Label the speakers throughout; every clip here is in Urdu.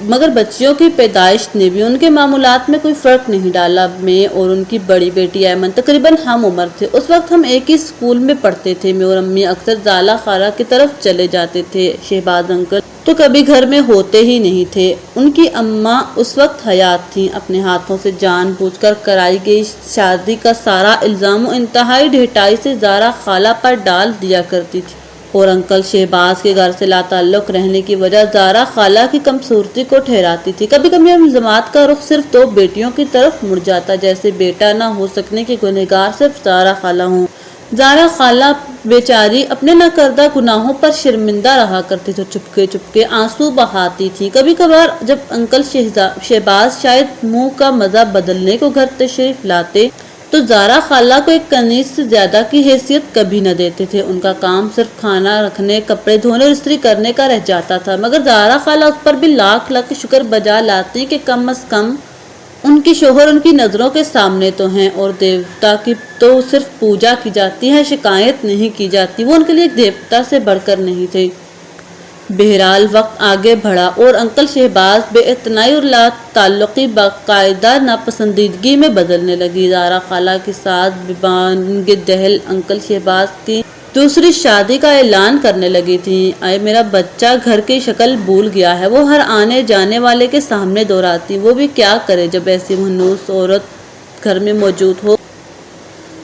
Speaker 1: مگر بچیوں کی پیدائش نے بھی ان کے معمولات میں کوئی فرق نہیں ڈالا۔ میں اور ان کی بڑی بیٹی ایمن تقریباً ہم عمر تھے۔ اس وقت ہم ایک ہی اسکول میں پڑھتے تھے۔ میں اور امی اکثر زالہ خالہ کی طرف چلے جاتے تھے۔ شہباز انکل تو کبھی گھر میں ہوتے ہی نہیں تھے۔ ان کی اماں اس وقت حیات تھیں۔ اپنے ہاتھوں سے جان بوجھ کر کرائی گئی شادی کا سارا الزام و انتہائی ڈھٹائی سے زارا خالہ پر ڈال دیا کرتی تھی، اور انکل شہباز کے گھر سے لا تعلق رہنے کی وجہ زارا خالہ کی کمصورتی کو ٹھہراتی تھی۔ کبھی کبھی الزامات کا رخ صرف دو بیٹیوں کی طرف مڑ جاتا، جیسے بیٹا نہ ہو سکنے کی گنہگار صرف زارا خالہ ہوں۔ زارا خالہ بیچاری اپنے نہ کردہ گناہوں پر شرمندہ رہا کرتی تھی، چپکے چپکے آنسو بہاتی تھی۔ کبھی کبھار جب انکل شہباز شاید منہ کا مزہ بدلنے کو گھر تشریف لاتے تو زارا خالہ کو ایک کنیز سے زیادہ کی حیثیت کبھی نہ دیتے تھے۔ ان کا کام صرف کھانا رکھنے، کپڑے دھونے اور استری کرنے کا رہ جاتا تھا، مگر زارا خالہ اس پر بھی لاکھ لاکھ شکر بجا لاتی کہ کم از کم ان کی شوہر ان کی نظروں کے سامنے تو ہیں، اور دیوتا کی تو صرف پوجا کی جاتی ہے، شکایت نہیں کی جاتی۔ وہ ان کے لیے ایک دیوتا سے بڑھ کر نہیں تھے۔ بہرحال وقت آگے بڑھا اور انکل شہباز بے اعتنائی اور لا تعلقی باقاعدہ ناپسندیدگی میں بدلنے لگی۔ زارا خالہ کے ساتھ ببانگ دہل انکل شہباز کی دوسری شادی کا اعلان کرنے لگی تھیں۔ اے میرا بچہ گھر کی شکل بھول گیا ہے، وہ ہر آنے جانے والے کے سامنے دہراتی۔ وہ بھی کیا کرے جب ایسی منحوس عورت گھر میں موجود ہو۔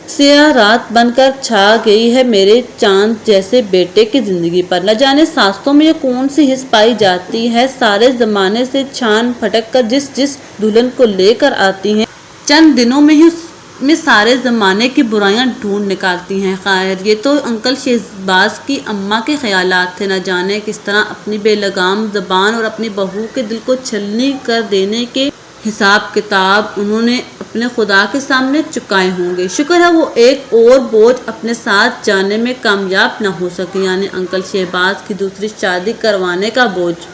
Speaker 1: سیاہ رات بن کر چھا گئی ہے میرے چاند جیسے بیٹے کی زندگی پر۔ نہ جانے سانسوں میں یہ کون سی حس پائی جاتی ہے، سارے زمانے سے چھان پھٹک کر جس دلہن کو لے کر آتی ہیں، چند دنوں میں ہی اس میں سارے زمانے کی برائیاں ڈھونڈ نکالتی ہیں۔ خیر یہ تو انکل شہباز کی اماں کے خیالات تھے۔ نہ جانے کس طرح اپنی بے لگام زبان اور اپنی بہو کے دل کو چھلنی کر دینے کے حساب کتاب انہوں نے اپنے خدا کے سامنے چکائے ہوں گے۔ شکر ہے وہ ایک اور بوجھ اپنے ساتھ جانے میں کامیاب نہ ہو سکی، یعنی انکل شہباز کی دوسری شادی کروانے کا بوجھ۔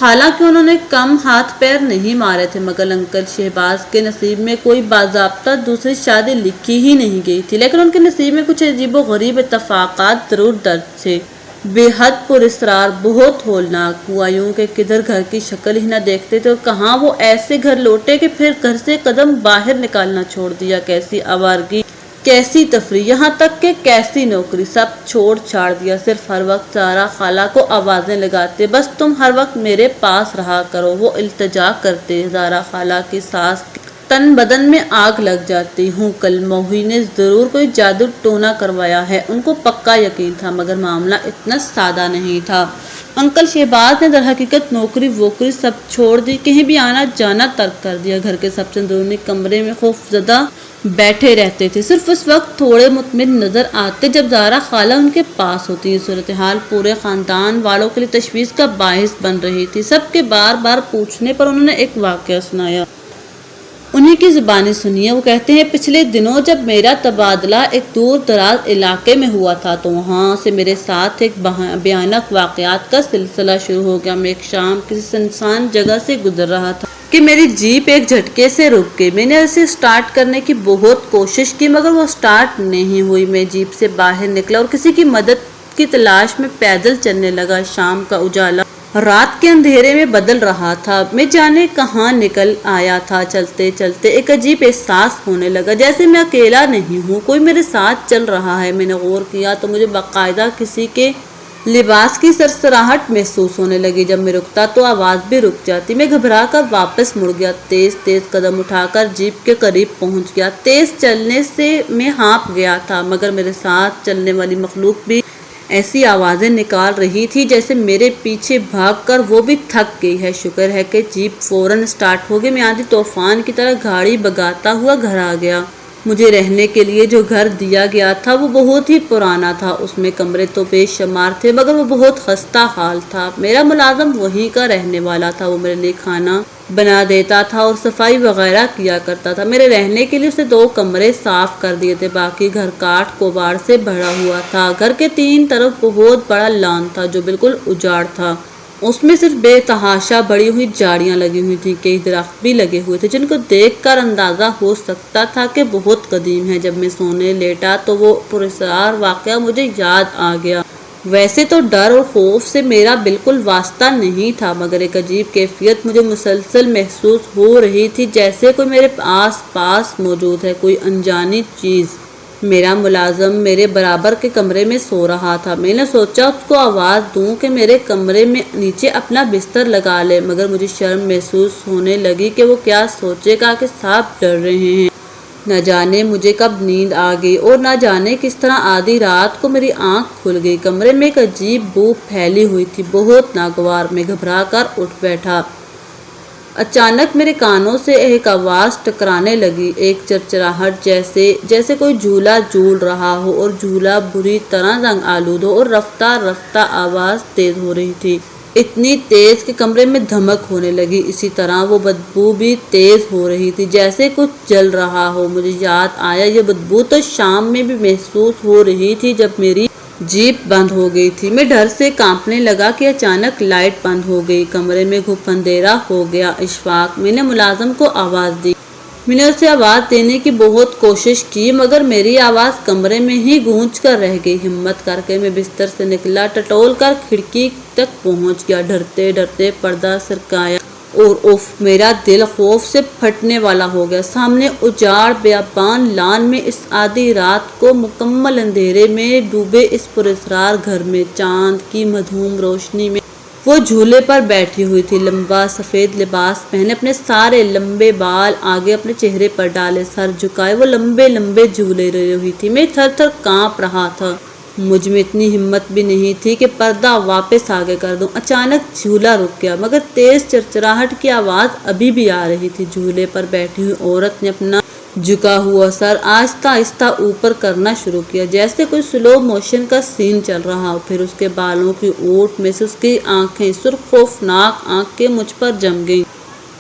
Speaker 1: حالانکہ انہوں نے کم ہاتھ پیر نہیں مارے تھے، مگر انکل شہباز کے نصیب میں کوئی باضابطہ دوسری شادی لکھی ہی نہیں گئی تھی، لیکن ان کے نصیب میں کچھ عجیب و غریب اتفاقات ضرور درج تھے۔ بے حد پراسرار، بہت ہولناک ہوا یوں کہ کدھر گھر کی شکل ہی نہ دیکھتے تھے، اور کہاں وہ ایسے گھر لوٹے کہ پھر گھر سے قدم باہر نکالنا چھوڑ دیا۔ کیسی آوارگی، کیسی تفریح، یہاں تک کہ کیسی نوکری، سب چھوڑ چھاڑ دیا۔ صرف ہر وقت زارا خالہ کو آوازیں لگاتے، بس تم ہر وقت میرے پاس رہا کرو، وہ التجا کرتے۔ زارا خالہ کی ساس کے تن بدن میں آگ لگ جاتی۔ ہوں کل موہی نے ضرور کوئی جادو ٹونا کروایا ہے، ان کو پکا یقین تھا، مگر معاملہ اتنا سادہ نہیں تھا۔ انکل شہباز نے در حقیقت نوکری ووکری سب چھوڑ دی، کہیں بھی آنا جانا ترک کر دیا۔ گھر کے سب سے اندرونی کمرے میں خوف زدہ بیٹھے رہتے تھے، صرف اس وقت تھوڑے مطمئن نظر آتے جب زارا خالہ ان کے پاس ہوتی۔ یہ صورتحال پورے خاندان والوں کے لیے تشویش کا باعث بن رہی تھی۔ سب کے بار بار پوچھنے پر انہوں نے ایک واقعہ سنایا۔ انہی کی زبانی سنیے۔ وہ کہتے ہیں پچھلے دنوں جب میرا تبادلہ ایک دور دراز علاقے میں ہوا تھا تو وہاں سے میرے ساتھ ایک بھیانک واقعات کا سلسلہ شروع ہو گیا۔ میں ایک شام کسی سنسان جگہ سے گزر رہا تھا کہ میری جیپ ایک جھٹکے سے رک گئی۔ میں نے اسے سٹارٹ کرنے کی بہت کوشش کی، مگر وہ سٹارٹ نہیں ہوئی۔ میں جیپ سے باہر نکلا اور کسی کی مدد کی تلاش میں پیدل چلنے لگا۔ شام کا اجالا رات کے اندھیرے میں بدل رہا تھا، میں جانے کہاں نکل آیا تھا۔ چلتے چلتے ایک عجیب احساس ہونے لگا، جیسے میں اکیلا نہیں ہوں، کوئی میرے ساتھ چل رہا ہے۔ میں نے غور کیا تو مجھے باقاعدہ کسی کے لباس کی سرسراہٹ محسوس ہونے لگی۔ جب میں رکتا تو آواز بھی رک جاتی۔ میں گھبرا کر واپس مڑ گیا، تیز تیز قدم اٹھا کر جیپ کے قریب پہنچ گیا۔ تیز چلنے سے میں ہانپ گیا تھا، مگر میرے ساتھ چلنے والی مخلوق بھی ایسی آوازیں نکال رہی تھی جیسے میرے پیچھے بھاگ کر وہ بھی تھک گئی ہے۔ شکر ہے کہ جیپ فوراً سٹارٹ ہو گئی۔ میں آندھی طوفان کی طرح گاڑی بگاتا ہوا گھر آ گیا۔ مجھے رہنے کے لیے جو گھر دیا گیا تھا وہ بہت ہی پرانا تھا، اس میں کمرے تو بے شمار تھے، مگر وہ بہت خستہ حال تھا۔ میرا ملازم وہیں کا رہنے والا تھا، وہ میرے لیے کھانا بنا دیتا تھا اور صفائی وغیرہ کیا کرتا تھا۔ میرے رہنے کے لیے اسے 2 کمرے صاف کر دیے تھے، باقی گھر کاٹ کوباڑ سے بھرا ہوا تھا۔ گھر کے 3 طرف بہت بڑا لان تھا جو بالکل اجاڑ تھا، اس میں صرف بے تحاشا بڑی ہوئی جھاڑیاں لگی ہوئی تھیں، کئی درخت بھی لگے ہوئے تھے جن کو دیکھ کر اندازہ ہو سکتا تھا کہ بہت قدیم ہے۔ جب میں سونے لیٹا تو وہ پراسرار واقعہ مجھے یاد آ گیا۔ ویسے تو ڈر اور خوف سے میرا بالکل واسطہ نہیں تھا، مگر ایک عجیب کیفیت مجھے مسلسل محسوس ہو رہی تھی، جیسے کوئی میرے آس پاس موجود ہے، کوئی انجانی چیز۔ میرا ملازم میرے برابر کے کمرے میں سو رہا تھا۔ میں نے سوچا اس کو آواز دوں کہ میرے کمرے میں نیچے اپنا بستر لگا لے، مگر مجھے شرم محسوس ہونے لگی کہ وہ کیا سوچے گا کہ صاحب ڈر رہے ہیں۔ نہ جانے مجھے کب نیند آ گئی اور نہ جانے کس طرح آدھی رات کو میری آنکھ کھل گئی۔ کمرے میں ایک عجیب بو پھیلی ہوئی تھی، بہت ناگوار۔ میں گھبرا کر اٹھ بیٹھا۔ اچانک میرے کانوں سے ایک آواز ٹکرانے لگی، ایک چرچراہٹ، جیسے کوئی جھولا جھول رہا ہو اور جھولا بری طرح زنگ آلود ہو، اور رفتہ رفتہ آواز تیز ہو رہی تھی، اتنی تیز کہ کمرے میں دھمک ہونے لگی۔ اسی طرح وہ بدبو بھی تیز ہو رہی تھی، جیسے کچھ جل رہا ہو۔ مجھے یاد آیا یہ بدبو تو شام میں بھی محسوس ہو رہی تھی جب میری جیپ بند ہو گئی تھی۔ میں ڈر سے کانپنے لگا کہ اچانک لائٹ بند ہو گئی، کمرے میں گھپ اندھیرا ہو گیا۔ اشفاق، میں نے ملازم کو آواز دی۔ میں نے اسے آواز دینے کی بہت کوشش کی، مگر میری آواز کمرے میں ہی گونج کر رہ گئی۔ ہمت کر کے میں بستر سے نکلا، ٹٹول کر کھڑکی تک پہنچ گیا۔ ڈرتے ڈرتے پردہ سرکایا اور اف، میرا دل خوف سے پھٹنے والا ہو گیا۔ سامنے اجاڑ بیابان لان میں اس آدھی رات کو مکمل اندھیرے میں ڈوبے اس پراسرار گھر میں، چاند کی مدھوم روشنی میں وہ جھولے پر بیٹھی ہوئی تھی، لمبا سفید لباس پہنے، اپنے سارے لمبے بال آگے اپنے چہرے پر ڈالے، سر جھکائے وہ لمبے لمبے جھولے رہی ہوئی تھی۔ میں تھر تھر کانپ رہا تھا۔ مجھ میں اتنی ہمت بھی نہیں تھی کہ پردہ واپس آگے کر دوں۔ اچانک جھولا رک گیا، مگر تیز چرچراہٹ کی آواز ابھی بھی آ رہی تھی۔ جھولے پر بیٹھی ہوئی عورت نے اپنا جھکا ہوا سر آہستہ آہستہ اوپر کرنا شروع کیا، جیسے کوئی سلو موشن کا سین چل رہا ہو۔ پھر اس کے بالوں کی اوٹ میں سے اس کی آنکھیں، سرخ خوفناک آنکھیں مجھ پر جم گئیں۔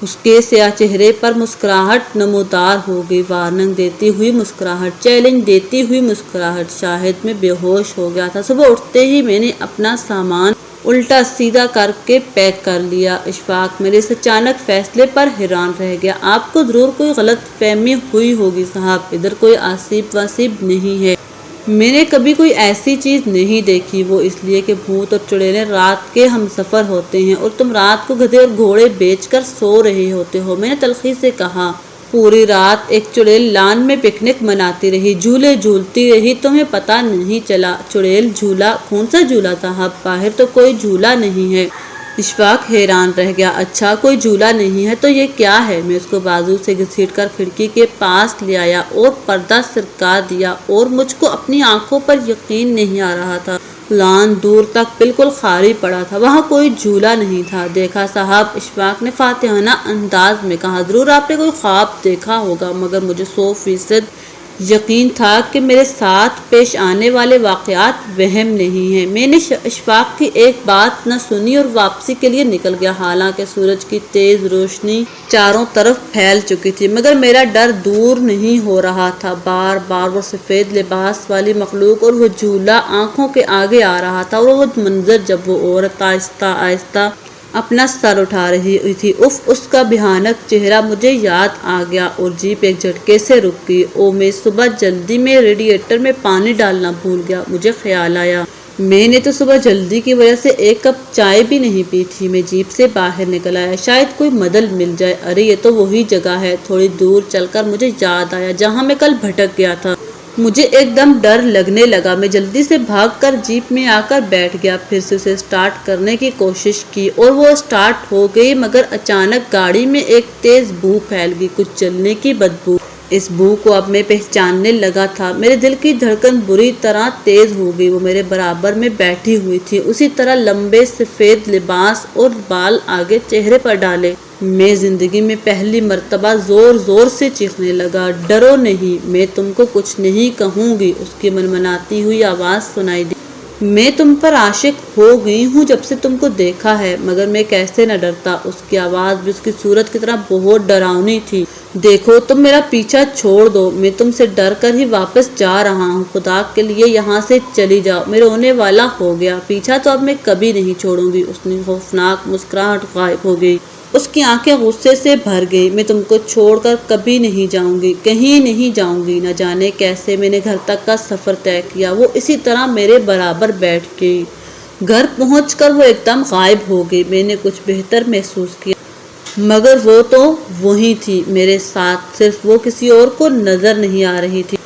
Speaker 1: اس کے سیاہ چہرے پر مسکراہٹ نمودار ہو گئی، وارننگ دیتی ہوئی مسکراہٹ، چیلنج دیتی ہوئی مسکراہٹ۔ شاید میں بے ہوش ہو گیا تھا۔ صبح اٹھتے ہی میں نے اپنا سامان الٹا سیدھا کر کے پیک کر لیا۔ اشفاق میرے اس اچانک فیصلے پر حیران رہ گیا۔ آپ کو ضرور کوئی غلط فہمی ہوئی ہوگی صاحب، ادھر کوئی آصف واسب نہیں ہے۔ میں نے کبھی کوئی ایسی چیز نہیں دیکھی۔ وہ اس لیے کہ بھوت اور چڑیلیں رات کے ہم سفر ہوتے ہیں اور تم رات کو گدھے اور گھوڑے بیچ کر سو رہے ہوتے ہو، میں نے تلخی سے کہا۔ پوری رات ایک چڑیل لان میں پکنک مناتی رہی، جھولے جھولتی رہی، تمہیں پتہ نہیں چلا۔ چڑیل جھولا؟ کون سا جھولا صاحب؟ باہر تو کوئی جھولا نہیں ہے۔ اشفاق حیران رہ گیا۔ اچھا کوئی جھولا نہیں ہے تو یہ کیا ہے؟ میں اس کو بازو سے گھسیٹ کر کھڑکی کے پاس لے آیا اور پردہ سرکا دیا، اور مجھ کو اپنی آنکھوں پر یقین نہیں آ رہا تھا۔ لان دور تک بالکل خالی پڑا تھا، وہاں کوئی جھولا نہیں تھا۔ دیکھا صاحب، اشفاق نے فاتحانہ انداز میں کہا، ضرور آپ نے کوئی خواب دیکھا ہوگا، مگر مجھے 100% یقین تھا کہ میرے ساتھ پیش آنے والے واقعات وہم نہیں ہیں۔ میں نے اشفاق کی ایک بات نہ سنی اور واپسی کے لیے نکل گیا، حالانکہ سورج کی تیز روشنی چاروں طرف پھیل چکی تھی، مگر میرا ڈر دور نہیں ہو رہا تھا۔ بار بار وہ سفید لباس والی مخلوق اور وہ جھولا آنکھوں کے آگے آ رہا تھا، اور وہ منظر جب وہ عورت آہستہ آہستہ اپنا سر اٹھا رہی تھی، اس کا بھیانک چہرہ مجھے یاد آ گیا، اور جیپ ایک جھٹکے سے رک گئی۔ میں صبح جلدی میں ریڈیٹر میں پانی ڈالنا بھول گیا۔ مجھے خیال آیا، میں نے تو صبح جلدی کی وجہ سے ایک کپ چائے بھی نہیں پی تھی۔ میں جیپ سے باہر نکل آیا، شاید کوئی مدد مل جائے۔ ارے یہ تو وہی جگہ ہے۔ تھوڑی دور چل کر مجھے یاد آیا جہاں میں کل بھٹک گیا تھا۔ مجھے ایک دم ڈر لگنے لگا۔ میں جلدی سے بھاگ کر جیپ میں آ کر بیٹھ گیا، پھر سے اسے سٹارٹ کرنے کی کوشش کی، اور وہ سٹارٹ ہو گئی، مگر اچانک گاڑی میں ایک تیز بو پھیل گئی، کچھ جلنے کی بدبو۔ اس بو کو اب میں پہچاننے لگا تھا۔ میرے دل کی دھڑکن بری طرح تیز ہو گئی۔ وہ میرے برابر میں بیٹھی ہوئی تھی، اسی طرح لمبے سفید لباس اور بال آگے چہرے پر ڈالے۔ میں زندگی میں پہلی مرتبہ زور زور سے چیخنے لگا، ڈرو نہیں، میں تم کو کچھ نہیں کہوں گی۔ اس کی منمناتی ہوئی آواز سنائی دی، میں تم پر عاشق ہو گئی ہوں جب سے تم کو دیکھا ہے۔ مگر میں کیسے نہ ڈرتا، اس کی آواز بھی اس کی صورت کی طرح بہت ڈراؤنی تھی۔ دیکھو، تم میرا پیچھا چھوڑ دو، میں تم سے ڈر کر ہی واپس جا رہا ہوں، خدا کے لیے یہاں سے چلی جاؤ، میں رونے والا ہو گیا۔ پیچھا تو اب میں کبھی نہیں چھوڑوں گی۔ اس نے خوفناک مسکراہٹ غائب ہو گئی۔ اس کی آنکھیں غصے سے بھر گئی۔ میں تم کو چھوڑ کر کبھی نہیں جاؤں گی، کہیں نہیں جاؤں گی۔ نہ جانے کیسے میں نے گھر تک کا سفر طے کیا، وہ اسی طرح میرے برابر بیٹھ گئی۔ گھر پہنچ کر وہ ایک دم غائب ہو گئی۔ میں نے کچھ بہتر محسوس کیا، مگر وہ تو وہی تھی میرے ساتھ، صرف وہ کسی اور کو نظر نہیں آ رہی تھی۔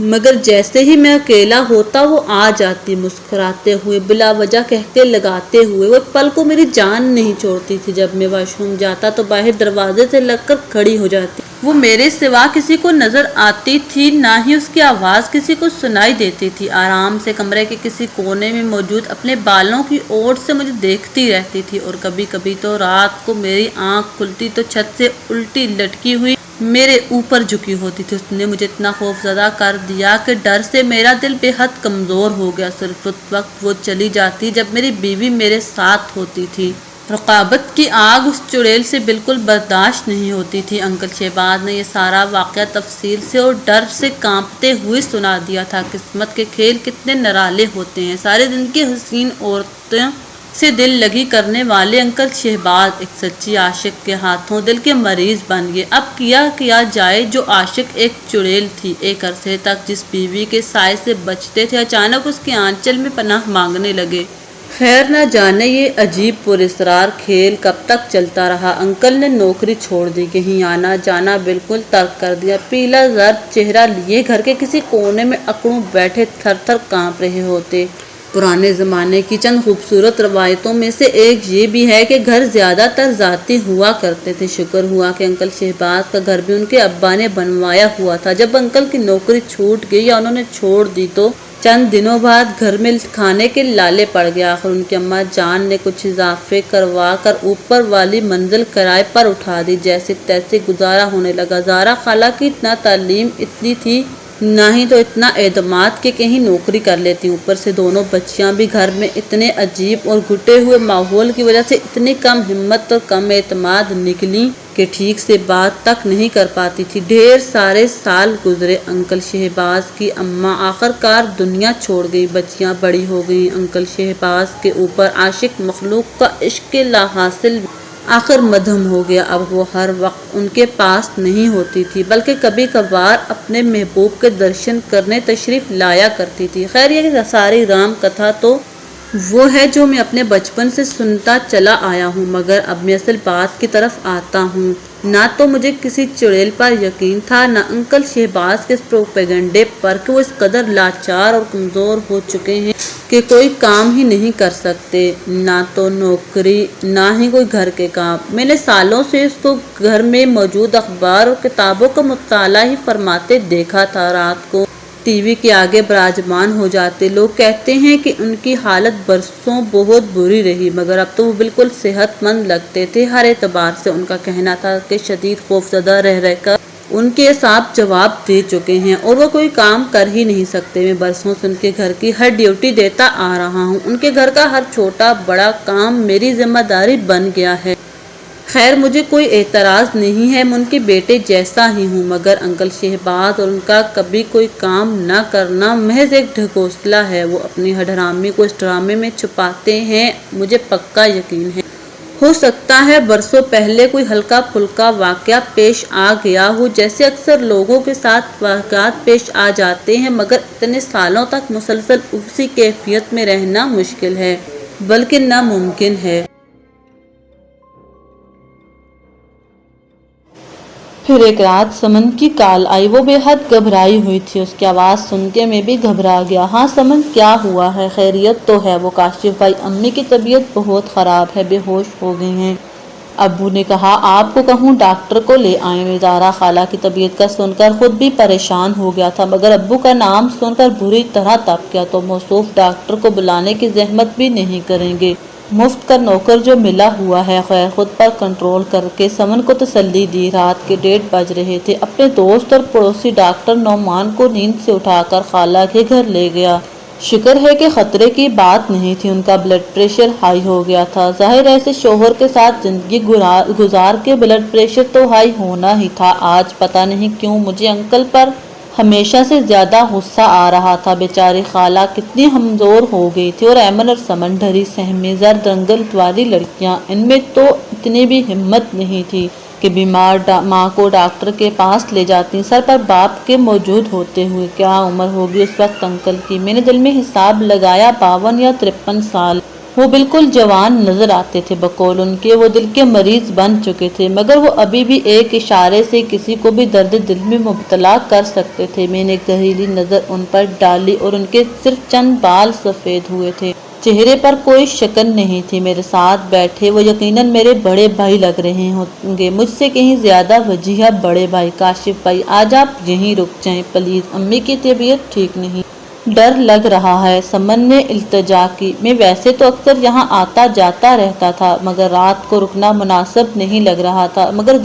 Speaker 1: مگر جیسے ہی میں اکیلا ہوتا وہ آ جاتی، مسکراتے ہوئے، بلا وجہ کہتے لگاتے ہوئے۔ وہ ایک پل کو میری جان نہیں چھوڑتی تھی۔ جب میں واش روم جاتا تو باہر دروازے سے لگ کر کھڑی ہو جاتی۔ وہ میرے سوا کسی کو نظر آتی تھی، نہ ہی اس کی آواز کسی کو سنائی دیتی تھی۔ آرام سے کمرے کے کسی کونے میں موجود اپنے بالوں کی اوٹ سے مجھے دیکھتی رہتی تھی، اور کبھی کبھی تو رات کو میری آنکھ کھلتی تو چھت سے الٹی لٹکی ہوئی میرے اوپر جھکی ہوتی تھی۔ اس نے مجھے اتنا خوف زدہ کر دیا کہ ڈر سے میرا دل بے حد کمزور ہو گیا۔ صرف اس وقت وہ چلی جاتی جب میری بیوی میرے ساتھ ہوتی تھی۔ رقابت کی آگ اس چڑیل سے بالکل برداشت نہیں ہوتی تھی۔ انکل شہباز نے یہ سارا واقعہ تفصیل سے اور ڈر سے کانپتے ہوئے سنا دیا تھا۔ قسمت کے کھیل کتنے نرالے ہوتے ہیں۔ سارے دن کی حسین عورتوں سے دل لگی کرنے والے انکل شہباز ایک سچی عاشق کے ہاتھوں دل کے مریض بن گئے۔ اب کیا جائے؟ جو عاشق ایک چڑیل تھی، ایک عرصے تک جس بیوی کے سائے سے بچتے تھے، اچانک اس کے آنچل میں پناہ مانگنے لگے۔ خیر نہ جانے یہ عجیب پراسرار کھیل کب تک چلتا رہا۔ انکل نے نوکری چھوڑ دی، کہیں آنا جانا بالکل ترک کر دیا۔ پیلا زرد چہرہ لیے گھر کے کسی کونے میں اکڑوں بیٹھے تھر تھر کانپ رہے ہوتے۔ پرانے زمانے کی چند خوبصورت روایتوں میں سے ایک یہ بھی ہے کہ گھر زیادہ تر ذاتی ہوا کرتے تھے۔ شکر ہوا کہ انکل شہباز کا گھر بھی ان کے ابا نے بنوایا ہوا تھا۔ جب انکل کی نوکری چھوٹ گئی یا انہوں نے چھوڑ دی تو چند دنوں بعد گھر میں کھانے کے لالے پڑ گئے۔ آخر ان کی اماں جان نے کچھ اضافے کروا کر اوپر والی منزل کرائے پر اٹھا دی۔ جیسے تیسے گزارا ہونے لگا۔ زہرا خالہ کی نہ تعلیم اتنی تھی، نہ ہی تو اتنا اعتماد کہ کہیں نوکری کر لیتی۔ اوپر سے دونوں بچیاں بھی گھر میں اتنے عجیب اور گھٹے ہوئے ماحول کی وجہ سے اتنی کم ہمت اور کم اعتماد نکلیں کہ ٹھیک سے بات تک نہیں کر پاتی تھی۔ ڈھیر سارے سال گزرے۔ انکل شہباز کی اماں آخر کار دنیا چھوڑ گئی۔ بچیاں بڑی ہو گئیں۔ انکل شہباز کے اوپر عاشق مخلوق کا عشق لا حاصل آخر مدھم ہو گیا۔ اب وہ ہر وقت ان کے پاس نہیں ہوتی تھی، بلکہ کبھی کبھار اپنے محبوب کے درشن کرنے تشریف لایا کرتی تھی۔ خیر یہ ساری رام کتھا تو وہ ہے جو میں اپنے بچپن سے سنتا چلا آیا ہوں، مگر اب میں اصل بات کی طرف آتا ہوں۔ نہ تو مجھے کسی چڑیل پر یقین تھا، نہ انکل شہباز کے اس پروپیگنڈے پر کہ وہ اس قدر لاچار اور کمزور ہو چکے ہیں کہ کوئی کام ہی نہیں کر سکتے، نہ تو نوکری نہ ہی کوئی گھر کے کام۔ میں نے سالوں سے اس کو گھر میں موجود اخبار اور کتابوں کا مطالعہ ہی فرماتے دیکھا تھا۔ رات کو ٹی وی کے آگے براجمان ہو جاتے۔ لوگ کہتے ہیں کہ ان کی حالت برسوں بہت بری رہی، مگر اب تو وہ بالکل صحت مند لگتے تھے۔ ہر اعتبار سے ان کا کہنا تھا کہ شدید خوف زدہ رہ کر ان کے اعصاب جواب دے چکے ہیں اور وہ کوئی کام کر ہی نہیں سکتے۔ میں برسوں سے ان کے گھر کی ہر ڈیوٹی دیتا آ رہا ہوں۔ ان کے گھر کا ہر چھوٹا بڑا کام میری ذمہ داری بن گیا ہے۔ خیر مجھے کوئی اعتراض نہیں ہے، میں ان کے بیٹے جیسا ہی ہوں، مگر انکل شہباز اور ان کا کبھی کوئی کام نہ کرنا محض ایک ڈھکوسلا ہے۔ وہ اپنی حرامی کو اس ڈرامے میں چھپاتے ہیں، مجھے پکا یقین ہے۔ ہو سکتا ہے برسوں پہلے کوئی ہلکا پھلکا واقعہ پیش آ گیا ہو، جیسے اکثر لوگوں کے ساتھ واقعات پیش آ جاتے ہیں، مگر اتنے سالوں تک مسلسل اسی کیفیت میں رہنا مشکل ہے، بلکہ ناممکن ہے۔ پھر ایک رات سمن کی کال آئی۔ وہ بے حد گھبرائی ہوئی تھی۔ اس کی آواز سن کے میں بھی گھبرا گیا۔ ہاں سمن، کیا ہوا ہے؟ خیریت تو ہے؟ وہ کاشف بھائی، امی کی طبیعت بہت خراب ہے، بے ہوش ہو گئی ہیں۔ ابو نے کہا آپ کو کہوں ڈاکٹر کو لے آئیں۔ میں زہرا خالہ کی طبیعت کا سن کر خود بھی پریشان ہو گیا تھا، مگر ابو کا نام سن کر بری طرح تپ گیا تو موصوف ڈاکٹر کو بلانے کی زحمت بھی نہیں کریں گے۔ مفت کا نوکر جو ملا ہوا ہے۔ خیر خود پر کنٹرول کر کے سمن کو تسلی دی۔ رات کے 1:30 بج رہے تھے۔ اپنے دوست اور پڑوسی ڈاکٹر نعمان کو نیند سے اٹھا کر خالہ کے گھر لے گیا۔ شکر ہے کہ خطرے کی بات نہیں تھی۔ ان کا بلڈ پریشر ہائی ہو گیا تھا۔ ظاہر ہے ایسے شوہر کے ساتھ زندگی گزار کے بلڈ پریشر تو ہائی ہونا ہی تھا۔ آج پتہ نہیں کیوں مجھے انکل پر ہمیشہ سے زیادہ غصہ آ رہا تھا۔ بیچاری خالہ کتنی ہمزور ہو گئی تھی، اور ایمن اور سمن ڈھری سہمی زرد رنگل والی لڑکیاں، ان میں تو اتنی بھی ہمت نہیں تھی کہ بیمار ماں کو ڈاکٹر کے پاس لے جاتی، سر پر باپ کے موجود ہوتے ہوئے۔ کیا عمر ہوگی اس وقت انکل کی؟ میں نے دل میں حساب لگایا، 52 یا 53 سال۔ وہ بالکل جوان نظر آتے تھے، بقول ان کے وہ دل کے مریض بن چکے تھے، مگر وہ ابھی بھی ایک اشارے سے کسی کو بھی درد دل میں مبتلا کر سکتے تھے۔ میں نے گہری نظر ان پر ڈالی اور ان کے صرف چند بال سفید ہوئے تھے، چہرے پر کوئی شکن نہیں تھی۔ میرے ساتھ بیٹھے وہ یقیناً میرے بڑے بھائی لگ رہے ہوں گے، مجھ سے کہیں زیادہ وجیہہ بڑے بھائی۔ کاشف بھائی آج آپ یہیں رک جائیں پلیز، امی کی طبیعت ٹھیک نہیں، ڈر لگ رہا ہے، سمن نے التجا کی۔ میں ویسے تو اکثر یہاں آتا جاتا رہتا تھا، مگر رات کو رکنا مناسب نہیں لگ رہا تھا۔ مگر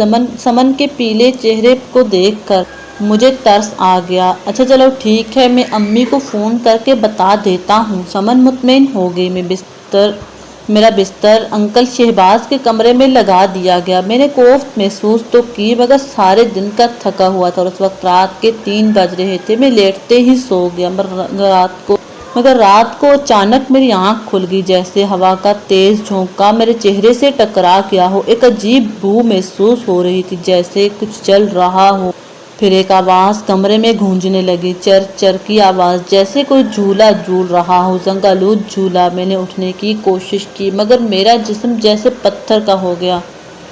Speaker 1: سمن کے پیلے چہرے کو دیکھ کر مجھے ترس آ گیا۔ اچھا چلو ٹھیک ہے، میں امی کو فون کر کے بتا دیتا ہوں۔ سمن مطمئن ہو گئی۔ میرا بستر انکل شہباز کے کمرے میں لگا دیا گیا۔ میں نے کوفت محسوس تو کی، مگر سارے دن کا تھکا ہوا تھا، اور اس وقت رات کے 3 بج رہے تھے۔ میں لیٹتے ہی سو گیا، مگر رات کو اچانک میری آنکھ کھل گئی، جیسے ہوا کا تیز جھونکا میرے چہرے سے ٹکرا گیا ہو۔ ایک عجیب بو محسوس ہو رہی تھی، جیسے کچھ جل رہا ہو۔ پھر ایک آواز کمرے میں گونجنے لگی، چر چر کی آواز، جیسے کوئی جھولا جھول رہا ہو، زنگ آلود جھولا۔ میں نے اٹھنے کی کوشش کی، مگر میرا جسم جیسے پتھر کا ہو گیا۔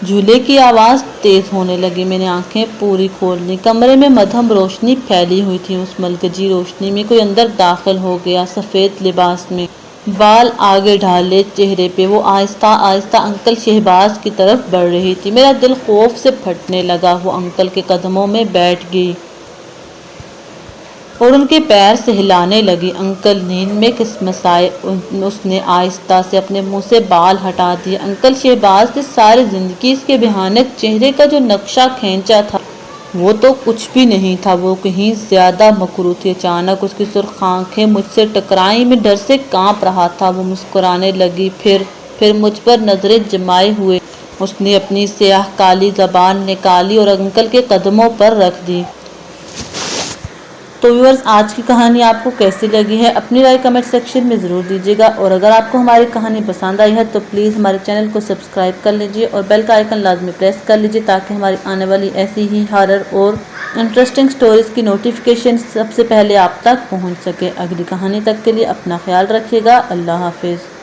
Speaker 1: جھولے کی آواز تیز ہونے لگی، میں نے آنکھیں پوری کھول لی۔ کمرے میں مدھم روشنی پھیلی ہوئی تھی، اس ملکجی روشنی میں کوئی اندر داخل ہو گیا، سفید لباس میں، بال آگے ڈھالے چہرے پہ۔ وہ آہستہ آہستہ انکل شہباز کی طرف بڑھ رہی تھی۔ میرا دل خوف سے پھٹنے لگا۔ وہ انکل کے قدموں میں بیٹھ گئی اور ان کے پیر سہلانے لگی۔ انکل نیند میں کسمسائے، اس نے آہستہ سے اپنے منہ سے بال ہٹا دیے۔ انکل شہباز نے ساری زندگی اس کے بھیانک چہرے کا جو نقشہ کھینچا تھا، وہ تو کچھ بھی نہیں تھا، وہ کہیں زیادہ مکروہ تھی۔ اچانک اس کی سرخ آنکھیں مجھ سے ٹکرائیں، میں ڈر سے کانپ رہا تھا۔ وہ مسکرانے لگی، پھر مجھ پر نظریں جمائے ہوئے اس نے اپنی سیاہ کالی زبان نکالی اور انکل کے قدموں پر رکھ دی۔ تو ویورز، آج کی کہانی آپ کو کیسی لگی ہے؟ اپنی رائے کمنٹ سیکشن میں ضرور دیجیے گا، اور اگر آپ کو ہماری کہانی پسند آئی ہے تو پلیز ہمارے چینل کو سبسکرائب کر لیجیے اور بیل کا آئیکن لازمی پریس کر لیجیے، تاکہ ہماری آنے والی ایسی ہی ہارر اور انٹرسٹنگ سٹوریز کی نوٹیفیکیشن سب سے پہلے آپ تک پہنچ سکے۔ اگلی کہانی تک کے لیے اپنا خیال رکھیے گا۔ اللہ حافظ۔